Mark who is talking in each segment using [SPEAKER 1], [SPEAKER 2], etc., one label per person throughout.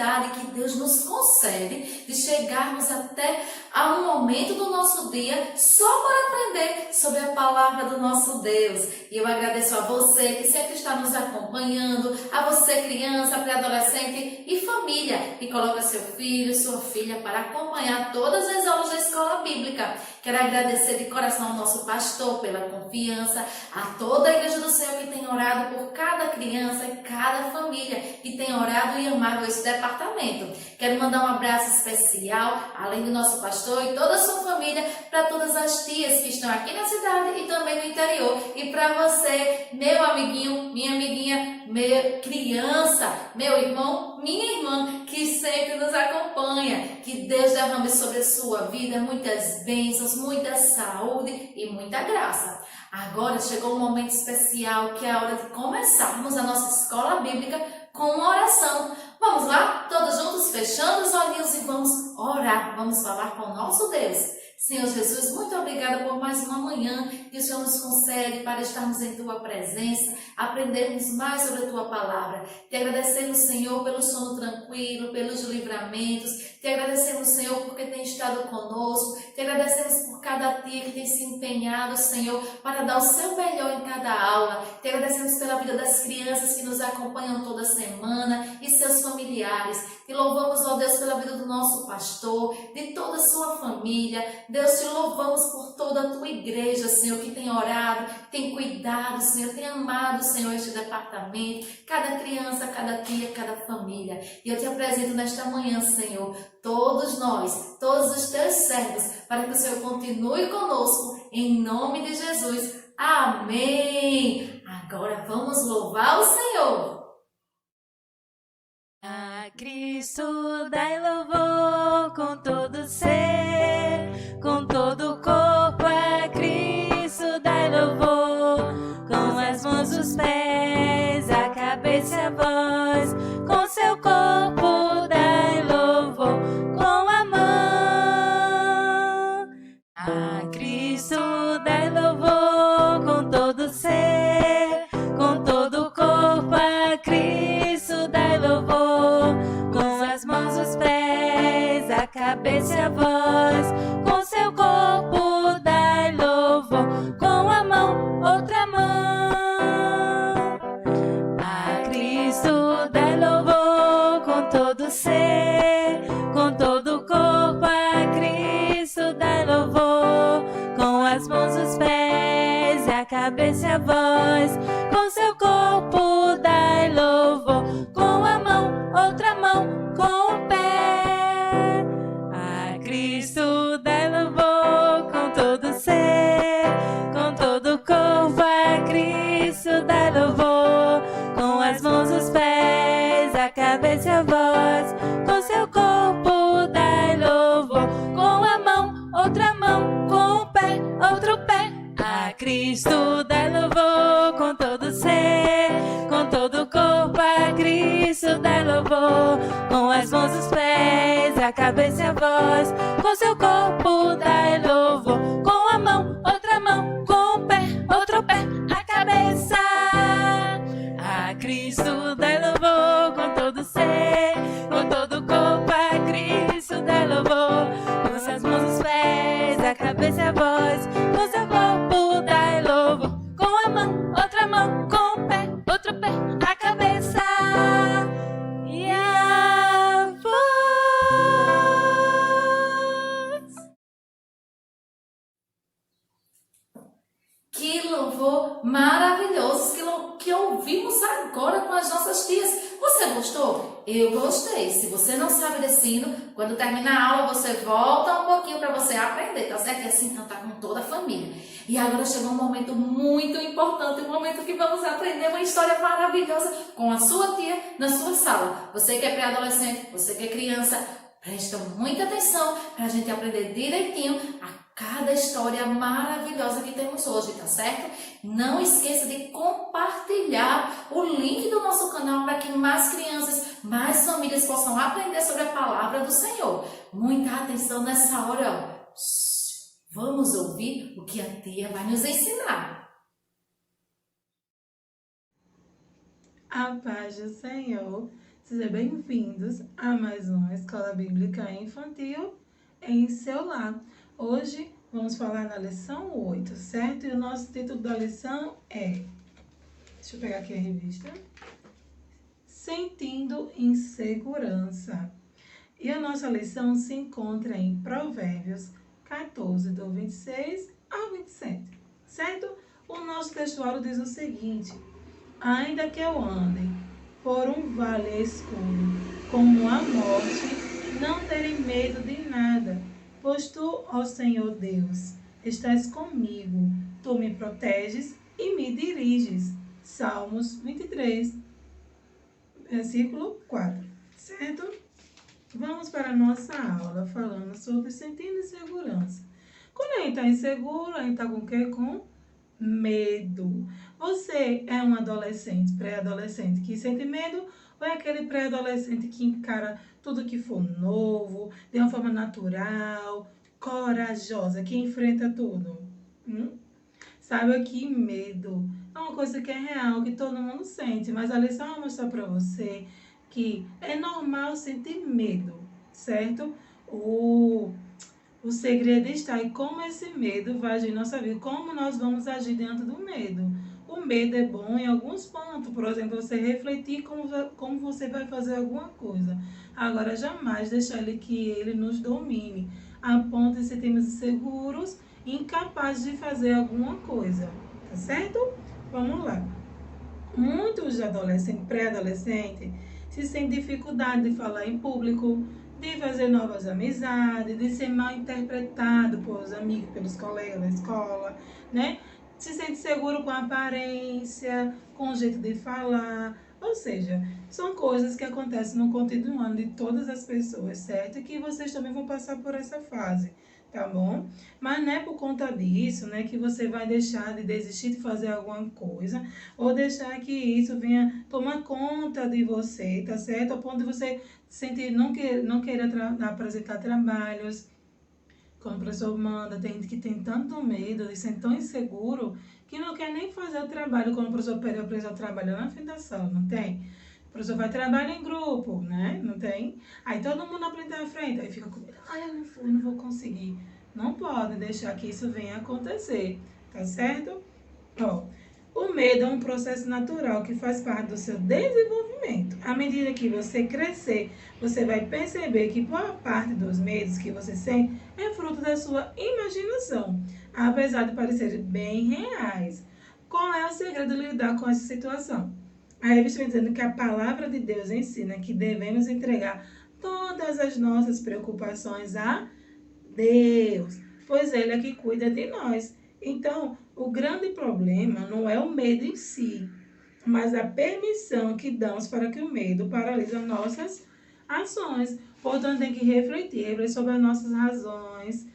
[SPEAKER 1] oportunidade que Deus nos concede de chegarmos até a um momento do nosso dia só para aprender sobre a palavra do nosso Deus. E eu agradeço a você que sempre está nos acompanhando, a você criança, pré-adolescente e família, que coloca seu filho, sua filha para acompanhar todas as aulas da escola bíblica. Quero agradecer de coração ao nosso pastor pela confiança, a toda a Igreja do Céu que tem orado por cada criança e cada família, que tem orado e amado esse departamento. Quero mandar um abraço especial, além do nosso pastor e toda a sua família, para todas as tias que estão aqui na cidade e também no interior. E para você, meu amiguinho, minha amiguinha, minha criança, meu irmão, minha irmã, que sempre nos acompanha. Que Deus derrame sobre a sua vida muitas bênçãos, muita saúde e muita graça. Agora chegou um momento especial, que é a hora de começarmos a nossa escola bíblica com uma oração. Vamos lá? Todos juntos, fechando os olhinhos, e vamos orar. Vamos falar com o nosso Deus. Senhor Jesus, muito obrigada por mais uma manhã que o Senhor nos concede para estarmos em Tua presença, aprendermos mais sobre a Tua palavra. Te agradecemos, Senhor, pelo sono tranquilo, pelos livramentos. Te agradecemos, Senhor, porque tem estado conosco. Te agradecemos por cada tia que tem se empenhado, Senhor, para dar o seu melhor em cada aula. Te agradecemos pela vida das crianças que nos acompanham toda semana e seus familiares. Te louvamos, ó Deus, pela vida do nosso pastor, de toda a sua família. Deus, te louvamos por toda a tua igreja, Senhor, que tem orado, tem cuidado, Senhor, tem amado, Senhor, este departamento, cada criança, cada tia, cada família. E eu te apresento nesta manhã, Senhor, todos nós, todos os teus servos, para que o Senhor continue conosco, em nome de Jesus. Amém! Agora vamos louvar o Senhor.
[SPEAKER 2] A Cristo dai louvor com todo ser, com todo o corpo. A Cristo dai louvor, com as mãos, os pés, a cabeça e a voz. Com seu corpo dai louvor, com a mão. A Cristo dai louvor com todo ser, com todo o corpo. A Cristo dai louvor, com as mãos, os pés, a cabeça e a voz. Com seu corpo dai louvor, com a mão, outra mão. A Cristo dai louvor com todo ser, com todo o corpo. A Cristo dai louvor, com as mãos, os pés, a cabeça e a voz. Com seu corpo dai louvor, com a mão, outra mão, com o pé. A Cristo dai louvor com todo ser, com todo o corpo. A Cristo dai louvor, com as mãos, os pés, a cabeça e a voz. Com seu corpo dai louvor, com a mão, outra mão, com o pé, outro pé. A Cristo dai louvor com todo ser, com todo o corpo. A Cristo dai louvor, com as mãos, os pés, a cabeça e a voz. Com seu corpo dai louvor, com a mão, outra mão, com o pé, outro pé, a cabeça. A Cristo dai louvor com todo ser, com todo o corpo. A Cristo dai louvor, com suas mãos, os pés, a cabeça e a voz. Com seu corpo dai louvor, com a mão, outra mão, com o pé, outro pé, a cabeça e a voz.
[SPEAKER 1] Que louvor maravilhoso que ouvimos agora com as nossas tias. Você gostou? Eu gostei. Se você não sabe desse hino, quando terminar a aula, você volta um pouquinho para você aprender, tá certo? E assim cantar com toda a família. E agora chegou um momento muito importante, um momento que vamos aprender uma história maravilhosa com a sua tia na sua sala. Você que é pré-adolescente, você que é criança, presta muita atenção para a gente aprender direitinho a cada história maravilhosa que temos hoje, tá certo? Não esqueça de compartilhar o link do nosso canal para que mais crianças, mais famílias possam aprender sobre a palavra do Senhor. Muita atenção nessa hora, ó. Vamos ouvir o que a tia vai nos ensinar.
[SPEAKER 3] A paz do Senhor Sejam bem-vindos a mais uma Escola Bíblica Infantil em seu lar. Hoje vamos falar na lição 8, certo? E o nosso título da lição é... Deixa eu pegar aqui a revista. Sentindo insegurança. E a nossa lição se encontra em Provérbios 14, do 26 ao 27, certo? O nosso textuário diz o seguinte: ainda que eu ande por um vale escuro, como a morte, não terei medo de nada, pois tu, ó Senhor Deus, estás comigo, tu me proteges e me diriges. Salmos 23, versículo 4, certo? Vamos para a nossa aula falando sobre sentindo insegurança. Quando a gente está inseguro, a gente está com o quê? Com medo. Você é um adolescente, pré-adolescente que sente medo ou é aquele pré-adolescente que encara tudo que for novo, de uma forma natural, corajosa, que enfrenta tudo? Saiba que medo é uma coisa que é real, que todo mundo sente, mas a lição vai mostrar para você que é normal sentir medo, certo? O segredo está em como esse medo vai agir em nossa vida, como nós vamos agir diante do medo. O medo é bom em alguns pontos, por exemplo, você refletir como você vai fazer alguma coisa. Agora, jamais deixar que ele nos domine, a ponto de sentirmos inseguros e incapazes de fazer alguma coisa, tá certo? Vamos lá. Muitos adolescentes, pré-adolescentes, se sentem dificuldade de falar em público, de fazer novas amizades, de ser mal interpretado pelos amigos, pelos colegas da escola, né? Se sente seguro com a aparência, com o jeito de falar. Ou seja, são coisas que acontecem no cotidiano de todas as pessoas, certo? E que vocês também vão passar por essa fase, tá bom? Mas não é por conta disso, né, que você vai deixar de desistir de fazer alguma coisa ou deixar que isso venha tomar conta de você, tá certo? Ao ponto de você sentir, não querer apresentar trabalhos. Quando o professor manda, tem gente que tem tanto medo de ser tão inseguro que não quer nem fazer o trabalho. Quando o professor pede a apresentar o trabalho lá na frente da sala, não tem? O professor vai trabalhar em grupo, né? Não tem? Aí todo mundo aprende na frente, aí fica com medo. Ai, eu não fui, não vou conseguir. Não pode deixar que isso venha acontecer, tá certo? Ó, o medo é um processo natural que faz parte do seu desenvolvimento. À medida que você crescer, você vai perceber que boa parte dos medos que você sente é fruto da sua imaginação, apesar de parecerem bem reais. Qual é o segredo de lidar com essa situação? A revista vem dizendo que a palavra de Deus ensina que devemos entregar todas as nossas preocupações a Deus, pois Ele é que cuida de nós. Então, o grande problema não é o medo em si, mas a permissão que damos para que o medo paralise nossas ações. Portanto, tem que refletir sobre as nossas razões.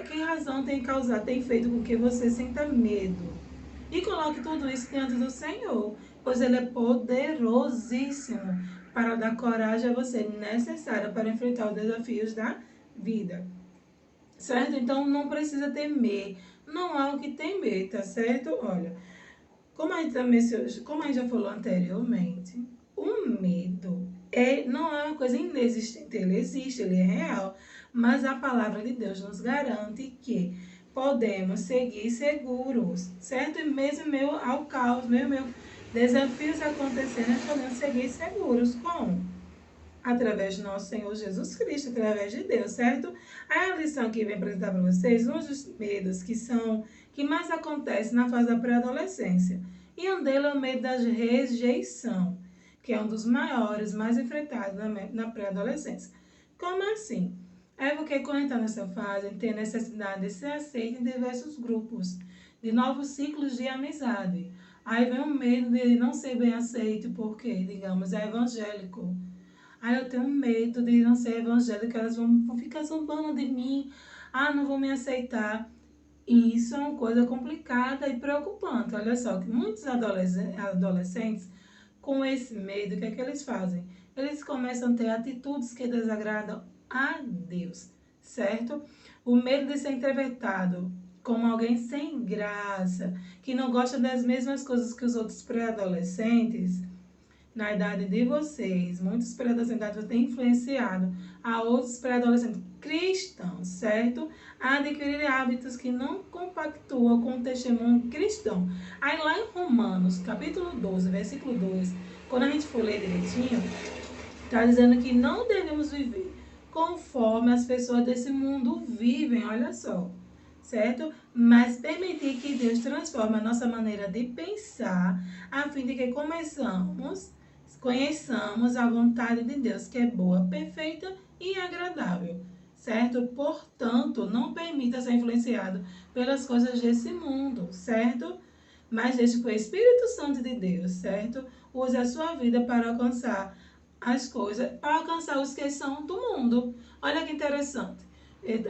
[SPEAKER 3] Que razão tem feito com que você sinta medo? E coloque tudo isso diante do Senhor, pois Ele é poderosíssimo para dar coragem a você necessária para enfrentar os desafios da vida. Certo? Então, não precisa temer. Não há o que temer, tá certo? Olha, como a gente já falou anteriormente, o medo não é uma coisa inexistente. Ele existe, ele é real. Mas a palavra de Deus nos garante que podemos seguir seguros, certo? E mesmo meio ao caos, meio desafios acontecendo, nós podemos seguir seguros. Como? Através do nosso Senhor Jesus Cristo, através de Deus, certo? Aí a lição que vem apresentar para vocês, um dos medos que mais acontece na fase da pré-adolescência. E um deles é o medo da rejeição, que é um dos maiores, mais enfrentados na pré-adolescência. Como assim? É porque quando a gente está nessa fase, a gente tem necessidade de ser aceito em diversos grupos, de novos ciclos de amizade. Aí vem o medo de não ser bem aceito, porque, digamos, é evangélico. Aí eu tenho medo de não ser evangélico, elas vão ficar zombando de mim. Ah, não vão me aceitar. E isso é uma coisa complicada e preocupante. Olha só, que muitos adolescentes, com esse medo, o que é que eles fazem? Eles começam a ter atitudes que desagradam a Deus, certo? O medo de ser interpretado como alguém sem graça, que não gosta das mesmas coisas que os outros pré-adolescentes, na idade de vocês, muitos pré-adolescentes têm influenciado a outros pré-adolescentes cristãos, certo? A adquirir hábitos que não compactuam com o testemunho cristão. Aí lá em Romanos, capítulo 12, versículo 2, quando a gente for ler direitinho, está dizendo que não devemos viver conforme as pessoas desse mundo vivem, olha só, certo? Mas permitir que Deus transforme a nossa maneira de pensar, a fim de que conheçamos a vontade de Deus, que é boa, perfeita e agradável, certo? Portanto, não permita ser influenciado pelas coisas desse mundo, certo? Mas deixe que o Espírito Santo de Deus, certo? Use a sua vida para alcançar as coisas, para alcançar os que são do mundo. Olha que interessante.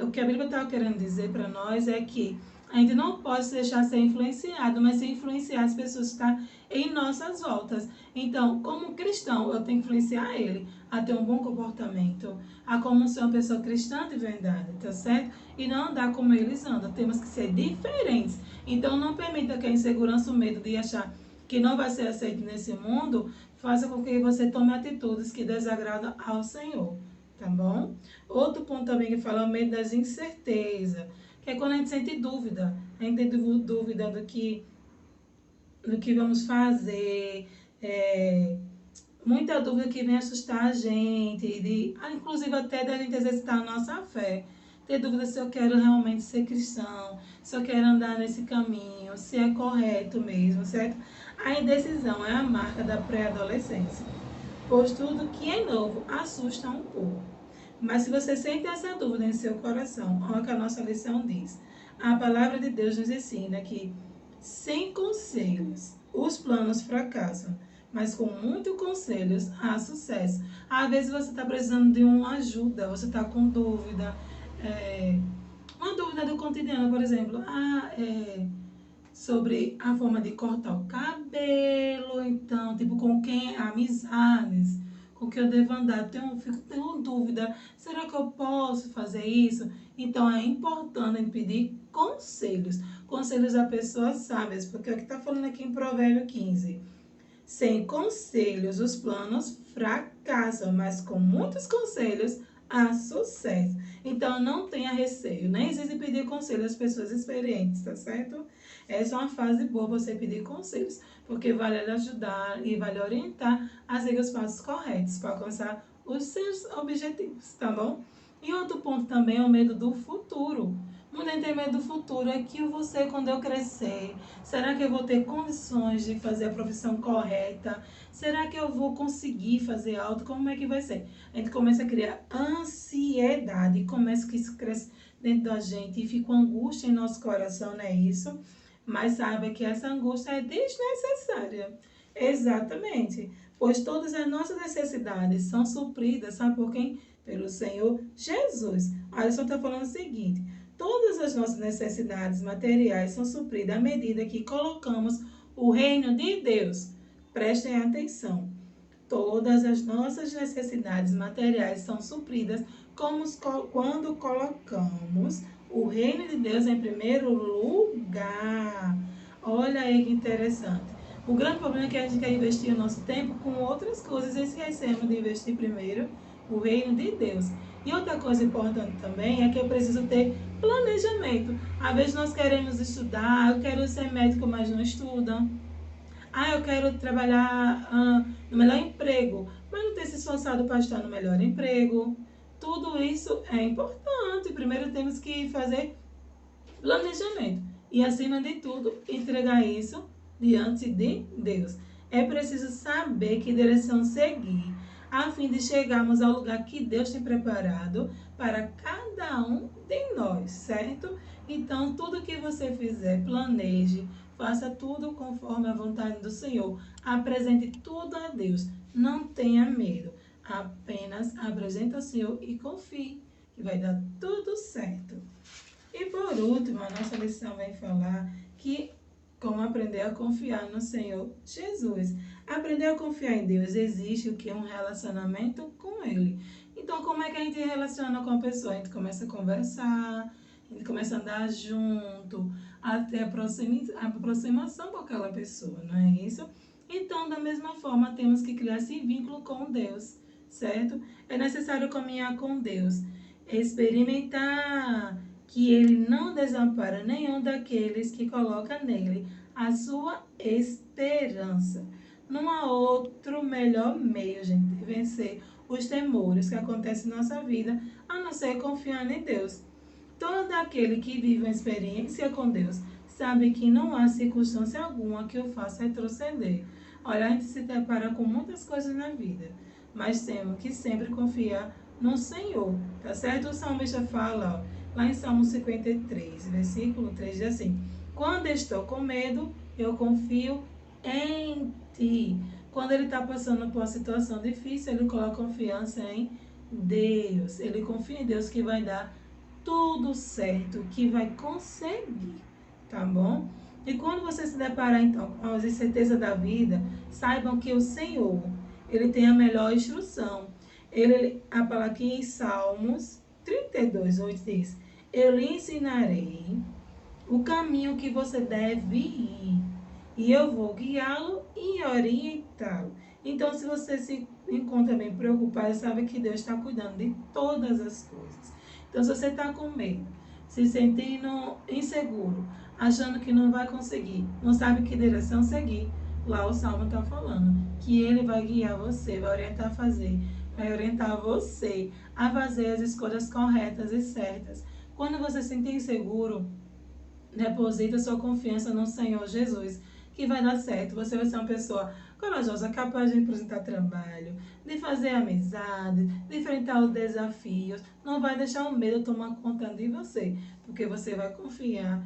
[SPEAKER 3] O que a Bíblia está querendo dizer para nós é que a gente não pode se deixar ser influenciado, mas se influenciar as pessoas que estão em nossas voltas. Então, como cristão, eu tenho que influenciar ele a ter um bom comportamento, a como ser uma pessoa cristã de verdade, tá certo? E não andar como eles andam. Temos que ser diferentes. Então, não permita que a insegurança, o medo de achar que não vai ser aceito nesse mundo, faça com que você tome atitudes que desagradam ao Senhor, tá bom? Outro ponto também que fala é o medo das incertezas, que é quando a gente sente dúvida, a gente tem dúvida do que vamos fazer, muita dúvida que vem assustar a gente, inclusive até da gente exercitar a nossa fé. Ter dúvida se eu quero realmente ser cristão, se eu quero andar nesse caminho, se é correto mesmo, certo? A indecisão é a marca da pré-adolescência, pois tudo que é novo assusta um pouco. Mas se você sente essa dúvida em seu coração, olha o que a nossa lição diz. A palavra de Deus nos ensina que, sem conselhos, os planos fracassam, mas com muitos conselhos há sucesso. Às vezes você está precisando de uma ajuda, você está com dúvida, uma dúvida do cotidiano, por exemplo, sobre a forma de cortar o cabelo, então, tipo, com quem, amizades, com quem eu devo andar, tenho dúvida, será que eu posso fazer isso? Então, é importante pedir conselhos a pessoas sábias, porque é o que está falando aqui em Provérbio 15. Sem conselhos, os planos fracassam, mas com muitos conselhos, há sucesso. Então, não tenha receio, nem existe pedir conselho às pessoas experientes, tá certo? Essa é uma fase boa você pedir conselhos, porque vai lhe ajudar e vai lhe orientar a seguir os passos corretos para alcançar os seus objetivos, tá bom? E outro ponto também é o medo do futuro. Muita gente tem medo do futuro, é que eu vou ser quando eu crescer? Será que eu vou ter condições de fazer a profissão correta? Será que eu vou conseguir fazer algo? Como é que vai ser? A gente começa a criar ansiedade, começa que isso cresce dentro da gente e fica uma angústia em nosso coração, não é isso? Mas saiba que essa angústia é desnecessária. Exatamente. Pois todas as nossas necessidades são supridas, sabe por quem? Pelo Senhor Jesus. Olha só, está falando o seguinte: todas as nossas necessidades materiais são supridas à medida que colocamos o reino de Deus. Prestem atenção. Todas as nossas necessidades materiais são supridas quando colocamos o reino de Deus em primeiro lugar. Olha aí que interessante. O grande problema é que a gente quer investir o nosso tempo com outras coisas e esquecemos de investir primeiro o reino de Deus. E outra coisa importante também é que eu preciso ter planejamento. Às vezes nós queremos estudar, eu quero ser médico, mas não estuda. Eu quero trabalhar no melhor emprego, mas não ter se esforçado para estar no melhor emprego. Tudo isso é importante. Primeiro temos que fazer planejamento. E, acima de tudo, entregar isso diante de Deus. É preciso saber que direção seguir, a fim de chegarmos ao lugar que Deus tem preparado para cada um de nós, certo? Então, tudo que você fizer, planeje, faça tudo conforme a vontade do Senhor. Apresente tudo a Deus. Não tenha medo. Apenas apresente ao Senhor e confie que vai dar tudo certo. E por último, a nossa lição vai falar que como aprender a confiar no Senhor Jesus. Aprender a confiar em Deus exige o que? Um relacionamento com Ele. Então, como é que a gente relaciona com a pessoa? A gente começa a conversar, a gente começa a andar junto, até a aproximação com aquela pessoa, não é isso? Então, da mesma forma, temos que criar esse vínculo com Deus, certo? É necessário caminhar com Deus, experimentar que Ele não desampara nenhum daqueles que colocam nele a sua esperança. Não há outro melhor meio, gente, de vencer os temores que acontecem em nossa vida, a não ser confiar em Deus. Todo aquele que vive uma experiência com Deus sabe que não há circunstância alguma que o faça retroceder. Olha, a gente se depara com muitas coisas na vida, mas temos que sempre confiar no Senhor, tá certo? O salmista fala, ó, lá em Salmo 53, versículo 3, diz assim: quando estou com medo, eu confio em ti. Quando ele está passando por uma situação difícil, ele coloca confiança em Deus. Ele confia em Deus que vai dar tudo certo, que vai conseguir, tá bom? E quando você se deparar, então, com as incertezas da vida, saibam que o Senhor, Ele tem a melhor instrução. A palavra aqui em Salmos 32, 8 diz: eu lhe ensinarei o caminho que você deve ir, e eu vou guiá-lo e orientá-lo. Então, se você se encontra bem preocupado, sabe que Deus está cuidando de todas as coisas. Então, se você está com medo, se sentindo inseguro, achando que não vai conseguir, não sabe que direção seguir, lá o Salmo está falando que Ele vai guiar você, vai orientar você a fazer as escolhas corretas e certas. Quando você se sentir inseguro, deposita sua confiança no Senhor Jesus, que vai dar certo. Você vai ser uma pessoa corajosa, capaz de apresentar trabalho, de fazer amizade, de enfrentar os desafios. Não vai deixar o medo tomar conta de você, porque você vai confiar,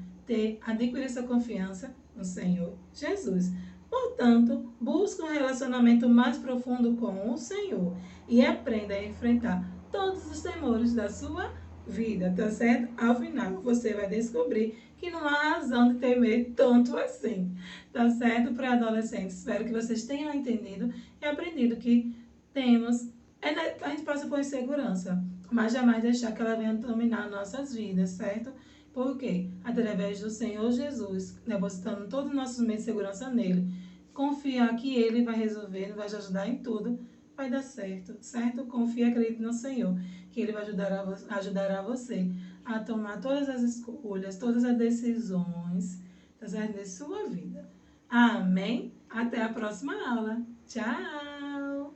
[SPEAKER 3] adquirir essa confiança no Senhor Jesus. Portanto, busque um relacionamento mais profundo com o Senhor e aprenda a enfrentar todos os temores da sua vida, tá certo? Ao final, você vai descobrir que não há razão de temer tanto assim, tá certo? Para adolescentes, espero que vocês tenham entendido e aprendido que a gente passa por insegurança, mas jamais deixar que ela venha dominar nossas vidas, certo? Porque através do Senhor Jesus, depositando todo o nosso medo de segurança nele, confiar que Ele vai resolver, vai te ajudar em tudo, vai dar certo, certo? Confia e acredite no Senhor, que Ele vai ajudará você a tomar todas as escolhas, todas as decisões, tá certo? De sua vida. Amém? Até a próxima aula. Tchau!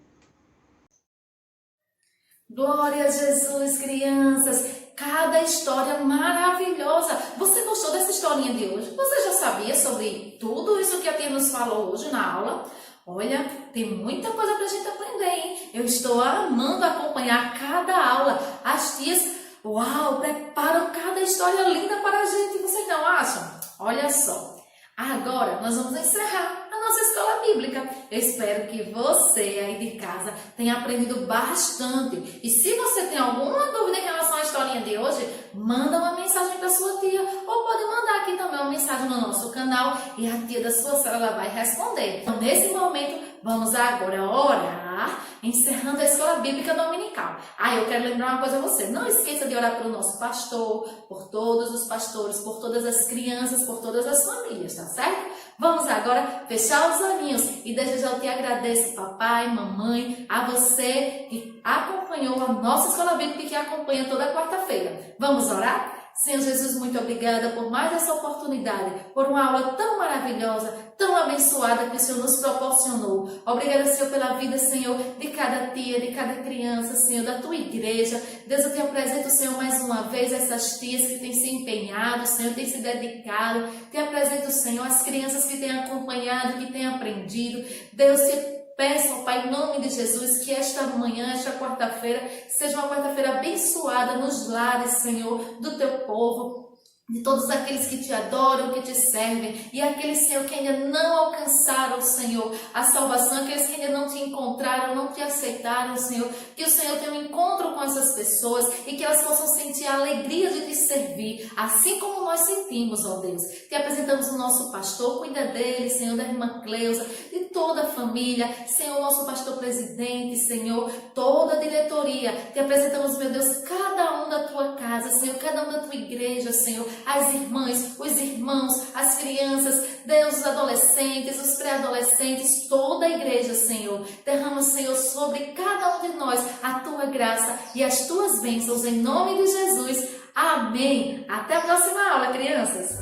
[SPEAKER 1] Glória a Jesus, crianças! Cada história maravilhosa! Você gostou dessa historinha de hoje? Você já sabia sobre tudo isso que a tia nos falou hoje na aula? Olha, tem muita coisa para a gente aprender, hein? Eu estou amando acompanhar cada aula. As tias, uau, preparam cada história linda para a gente. Vocês não acham? Olha só. Agora nós vamos encerrar a nossa escola bíblica. Eu espero que você aí de casa tenha aprendido bastante. E se você tem alguma dúvida em relação à historinha de hoje, manda uma mensagem para sua tia. Ou pode mandar aqui também uma mensagem no nosso canal e a tia da sua sala vai responder. Então, nesse momento, vamos agora orar, encerrando a escola bíblica dominical. Eu quero lembrar uma coisa a você. Não esqueça de orar pelo nosso pastor, por todos os pastores, por todas as crianças, por todas as famílias, tá certo? Vamos agora fechar os olhinhos e desde já eu te agradeço, papai, mamãe, a você que acompanhou a nossa escola bíblica e que acompanha toda quarta-feira. Vamos orar? Senhor Jesus, muito obrigada por mais essa oportunidade, por uma aula tão maravilhosa, tão abençoada que o Senhor nos proporcionou. Obrigada, Senhor, pela vida, Senhor, de cada tia, de cada criança, Senhor, da tua igreja. Deus, eu te apresento, Senhor, mais uma vez essas tias que têm se empenhado, Senhor, têm se dedicado. Te apresento, Senhor, as crianças que têm acompanhado, que têm aprendido. Deus, te peço, ó Pai, em nome de Jesus, que esta manhã, esta quarta-feira, seja uma quarta-feira abençoada nos lares, Senhor, do teu povo, de todos aqueles que te adoram, que te servem, e aqueles, Senhor, que ainda não alcançaram, Senhor, a salvação, aqueles que ainda não te encontraram, não te aceitaram, Senhor, que o Senhor tenha um encontro com essas pessoas e que elas possam sentir a alegria de te servir, assim como nós sentimos, ó Deus. Te apresentamos o nosso pastor, cuida dele, Senhor, da irmã Cleusa, de toda a família, Senhor, nosso pastor presidente, Senhor, toda a diretoria. Te apresentamos, meu Deus, cada um da tua casa, Senhor, cada um da tua igreja, Senhor. as irmãs, os irmãos, as crianças, Deus, os adolescentes, os pré-adolescentes, toda a igreja, Senhor. Derrama, Senhor, sobre cada um de nós a tua graça e as tuas bênçãos, em nome de Jesus. Amém. Até a próxima aula, crianças.